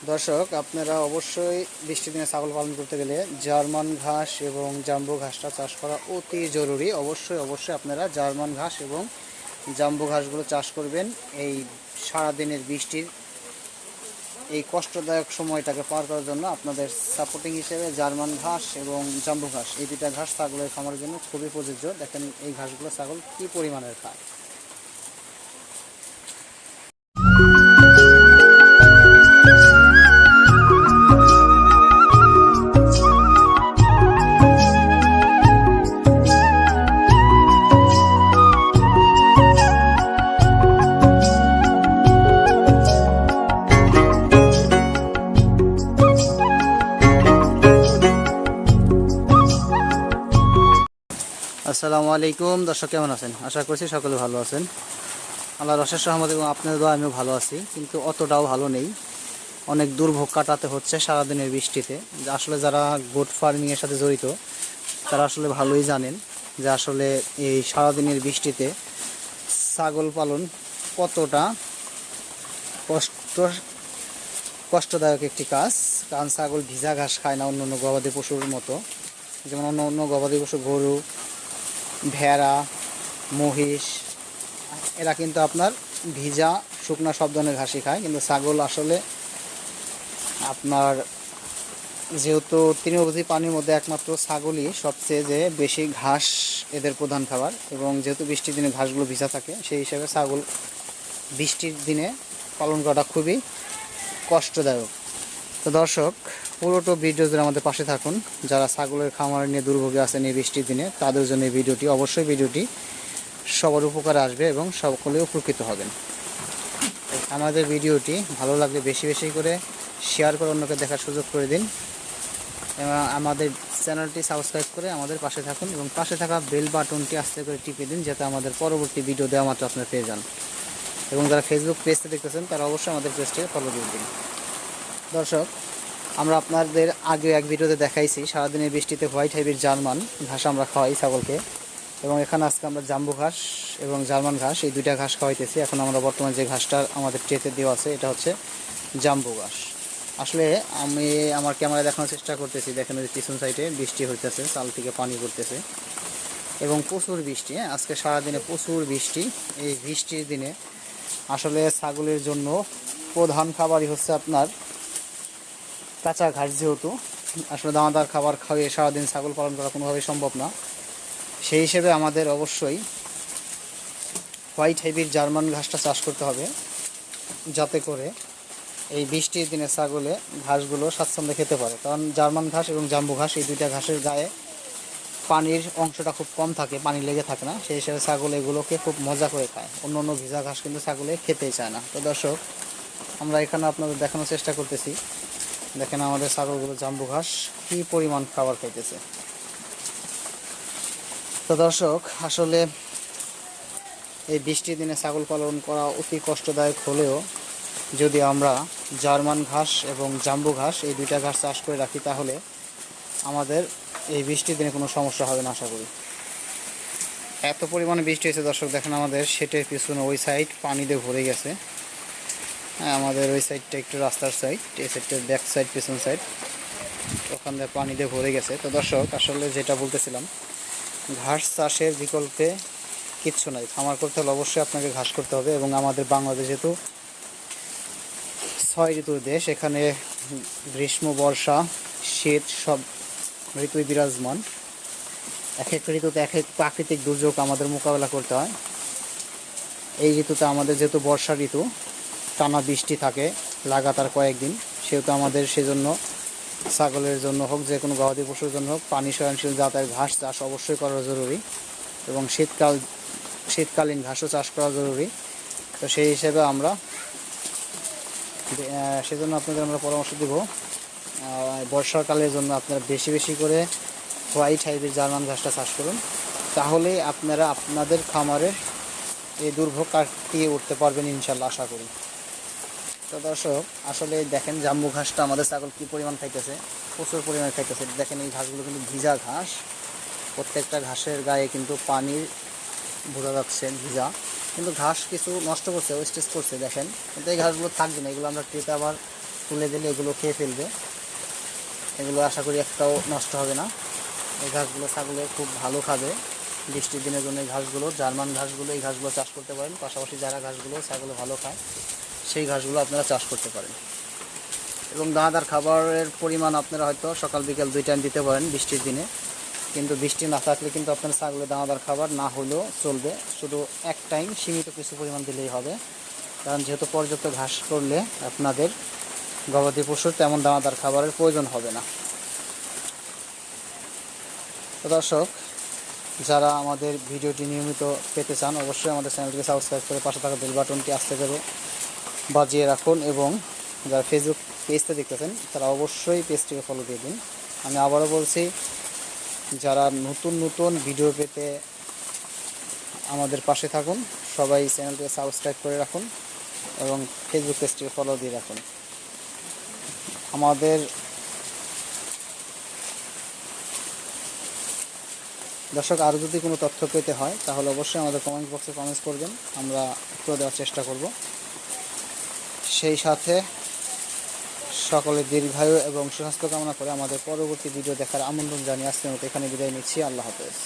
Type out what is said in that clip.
দর্শক, আপনারা অবশ্যই বৃষ্টির দিনে ছাগল পালন করতে গেলে জার্মান ঘাস এবং জাম্বো ঘাসটা চাষ করা অতি জরুরি। অবশ্যই আপনারা জার্মান ঘাস এবং জাম্বো ঘাসগুলো চাষ করবেন। এই সারাদিনের বৃষ্টির এই কষ্টদায়ক সময়টাকে পার করার জন্য আপনাদের সাপোর্টিং হিসেবে জার্মান ঘাস এবং জাম্বো ঘাস, এই দুটা ঘাস ছাগলের খামারের জন্য খুবই প্রযোজ্য। দেখেন এই ঘাসগুলো ছাগল কী পরিমাণের খায়। আসসালামু আলাইকুম দর্শক, কেমন আছেন? আশা করছি সকলে ভালো আছেন। আল্লাহর অশেষ রহমত এবং আপনাদের দোয়া আমিও ভালো আছি, কিন্তু অতটাও ভালো নেই। অনেক দুর্ভোগ কাটাতে হচ্ছে সারাদিনের বৃষ্টিতে। আসলে যারা গোট ফার্মিংয়ের সাথে জড়িত তারা আসলে ভালোই জানেন যে আসলে এই সারাদিনের বৃষ্টিতে ছাগল পালন কতটা কষ্টদায়ক একটি কাজ। কারণ ছাগল ভিজা ঘাস খায় না অন্য গবাদি পশুর মতো। যেমন অন্য গবাদি পশু, গরু, ভেড়া, মহিষ, এরা কিন্তু আপনার ভিজা শুকনা সব ধরনের ঘাসই খায়। কিন্তু ছাগল আসলে আপনার যেহেতু তৃণভোজী প্রাণীর মধ্যে একমাত্র ছাগলই সবচেয়ে যে বেশি ঘাস এদের প্রধান খাবার, এবং যেহেতু বৃষ্টির দিনে ঘাসগুলো ভিজা থাকে সেই হিসাবে ছাগল বৃষ্টির দিনে পালন করাটা খুবই কষ্টদায়ক। তো দর্শক, পুরোটো ভিডিও জুড়ে আমাদের পাশে থাকুন। যারা ছাগলের খামার নিয়ে দুর্ভোগে আছেন এই বৃষ্টির দিনে, তাদের জন্য এই ভিডিওটি অবশ্যই সবার উপকারে আসবে এবং সকলে উপকৃত হবেন। আমাদের ভিডিওটি ভালো লাগলে বেশি করে শেয়ার করে অন্যকে দেখার সুযোগ করে দিন, এবং আমাদের চ্যানেলটি সাবস্ক্রাইব করে আমাদের পাশে থাকুন এবং পাশে থাকা বেল বাটনটি আস্তে করে টিপে দিন, যাতে আমাদের পরবর্তী ভিডিও দেওয়া মাত্র আপনারা পেয়ে যান। এবং যারা ফেসবুক পেজটা দেখতেছেন তারা অবশ্যই আমাদের পেজটি ফলো দিয়ে দিন। দর্শক, আমরা আপনাদের আগে এক ভিডিওতে দেখাইছি সারাদিনের বৃষ্টিতে হোয়াইট হাইব্রিড জার্মান ঘাস আমরা খাওয়াই ছাগলকে, এবং এখানে আজকে আমরা জাম্বু ঘাস এবং জার্মান ঘাস এই দুইটা ঘাস খাওয়াইতেছি। এখন আমরা বর্তমানে যে ঘাসটা আমাদের ট্রেতে দেওয়া আছে এটা হচ্ছে জাম্বু ঘাস। আসলে আমি আমার ক্যামেরায় দেখানোর চেষ্টা করতেছি। দেখেন ওই পিছন সাইডে বৃষ্টি হইতেছে, চাল থেকে পানি পড়তেছে এবং প্রচুর বৃষ্টি। আজকে সারাদিনে প্রচুর বৃষ্টি। এই বৃষ্টির দিনে আসলে ছাগলের জন্য প্রধান খাবারই হচ্ছে আপনার কাঁচা ঘাস। যেহেতু আসলে দানাদার খাবার খাইয়ে সারাদিন ছাগল পালন করা কোনোভাবেই সম্ভব না, সেই হিসেবে আমাদের অবশ্যই হোয়াইট হাইব্রিড জার্মান ঘাসটা চাষ করতে হবে, যাতে করে এই বৃষ্টির দিনে ছাগলে ঘাসগুলো স্বাচ্ছন্দ্যে খেতে পারে। কারণ জার্মান ঘাস এবং জাম্বু ঘাস এই দুইটা ঘাসের গায়ে পানির অংশটা খুব কম থাকে, পানি লেগে থাকে না, সেই হিসেবে ছাগল এগুলোকে খুব মজা করে খায়। অন্য ভিজা ঘাস কিন্তু ছাগলে খেতেই চায় না। তো দর্শক, আমরা এখানে আপনাদের দেখানোর চেষ্টা করতেছি। দেখেন আমাদের ছাগলগুলো জাম্বু ঘাস কী পরিমাণ খাবার খাইতেছে। তো দর্শক, আসলে এই বৃষ্টির দিনে ছাগল পালন করা অতি কষ্টদায়ক হলেও যদি আমরা জার্মান ঘাস এবং জাম্বু ঘাস এই দুইটা ঘাস চাষ করে রাখি, তাহলে আমাদের এই বৃষ্টির দিনে কোনো সমস্যা হবে না আশা করি। এত পরিমাণে বৃষ্টি হয়েছে দর্শক, দেখেন আমাদের সেটের পিছনে ওই সাইড পানি দিয়ে ভরে গেছে। হ্যাঁ, আমাদের ওই সাইডটা একটু রাস্তার সাইড, এই সাইডটার ব্যাক সাইড, পিছন সাইড, ওখান দিয়ে পানি দিয়ে ভরে গেছে। তো দর্শক, আসলে যেটা বলতেছিলাম, ঘাস চাষের বিকল্পে কিচ্ছু নাই। খামার করতে হলে অবশ্যই আপনাকে ঘাস করতে হবে। এবং আমাদের বাংলাদেশ যেহেতু 6 ঋতুর দেশ, এখানে গ্রীষ্ম, বর্ষা, শীত সব ঋতুই বিরাজমান। এক এক ঋতুতে এক এক প্রাকৃতিক দুর্যোগ আমাদের মোকাবেলা করতে হয়। এই ঋতুতে আমাদের যেহেতু বর্ষা ঋতু, টানা বৃষ্টি থাকে লাগাতার কয়েকদিন, সেহেতু আমাদের সেজন্য ছাগলের জন্য হোক, যে কোনো গবাদি পশুর জন্য হোক, পানি সহনশীল জাতের ঘাস চাষ অবশ্যই করা জরুরি, এবং শীতকালীন ঘাসও চাষ করা জরুরি। তো সেই হিসেবে আমরা সেজন্য আপনাদের আমরা পরামর্শ দেব, বর্ষাকালের জন্য আপনারা বেশি করে হোয়াইট হাইব্রিড জার্মান ঘাসটা চাষ করুন। তাহলেই আপনারা আপনাদের খামারের এই দুর্ভোগ কাটিয়ে উঠতে পারবেন ইনশাল্লাহ, আশা করি। তো দর্শক, আসলে দেখেন জাম্বু ঘাসটা আমাদের ছাগল কী পরিমাণ খাইতেছে, প্রচুর পরিমাণে খাইতেছে। দেখেন এই ঘাসগুলো কিন্তু ভিজা ঘাস, প্রত্যেকটা ঘাসের গায়ে কিন্তু পানির বোঝা যাচ্ছে ভিজা, কিন্তু ঘাস কিছু নষ্ট করছে, ওয়েস্টেজ করছে দেখেন। কিন্তু এই ঘাসগুলো থাকবে না, এগুলো আমরা ট্রেতে আবার তুলে দিলে এগুলো খেয়ে ফেলবে। এগুলো আশা করি একটাও নষ্ট হবে না। এই ঘাসগুলো ছাগলে খুব ভালো খাবে। বৃষ্টির দিনের জন্য এই ঘাসগুলো, জার্মান ঘাসগুলো, এই ঘাসগুলো চাষ করতে পারেন। পাশাপাশি যারা ঘাসগুলো ছাগলে ভালো খায় সেই ঘাসগুলো আপনারা চাষ করতে পারেন। এবং দানাদার খাবারের পরিমাণ আপনারা হয়তো সকাল বিকেল 2 টাইম দিতে পারেন বৃষ্টির দিনে। কিন্তু বৃষ্টি না থাকলে কিন্তু আপনার ছাগলের দানাদার খাবার না হলেও চলবে, শুধু এক টাইম সীমিত কিছু পরিমাণ দিলেই হবে। কারণ যেহেতু পর্যাপ্ত ঘাস করলে আপনাদের গবাদি পশুর তেমন দানাদার খাবারের প্রয়োজন হবে না। তো দর্শক, যারা আমাদের ভিডিওটি নিয়মিত পেতে চান অবশ্যই আমাদের চ্যানেলটিকে সাবস্ক্রাইব করে পাশে থাকা বেল বাটনটি আস্তে করে বাজিয়ে রাখুন। এবং যারা ফেসবুক পেজটা দেখতেছেন তারা অবশ্যই পেজটিকে ফলো দিয়ে দিন। আমি আবারও বলছি, যারা নতুন নতুন ভিডিও পেতে আমাদের পাশে থাকুন, সবাই চ্যানেলটিকে সাবস্ক্রাইব করে রাখুন এবং ফেসবুক পেজটিকে ফলো দিয়ে রাখুন। আমাদের দর্শক, আরও যদি কোনো তথ্য পেতে হয় তাহলে অবশ্যই আমাদের কমেন্ট বক্সে কমেন্টস করবেন, আমরা উত্তর দেওয়ার চেষ্টা করব। সেই সাথে সকলের দীর্ঘায়ু এবং সুস্বাস্থ্য কামনা করে আমাদের পরবর্তী ভিডিও দেখার আমন্ত্রণ জানিয়ে আজকের মতো এখানে বিদায় নিচ্ছি। আল্লাহ হাফেজ।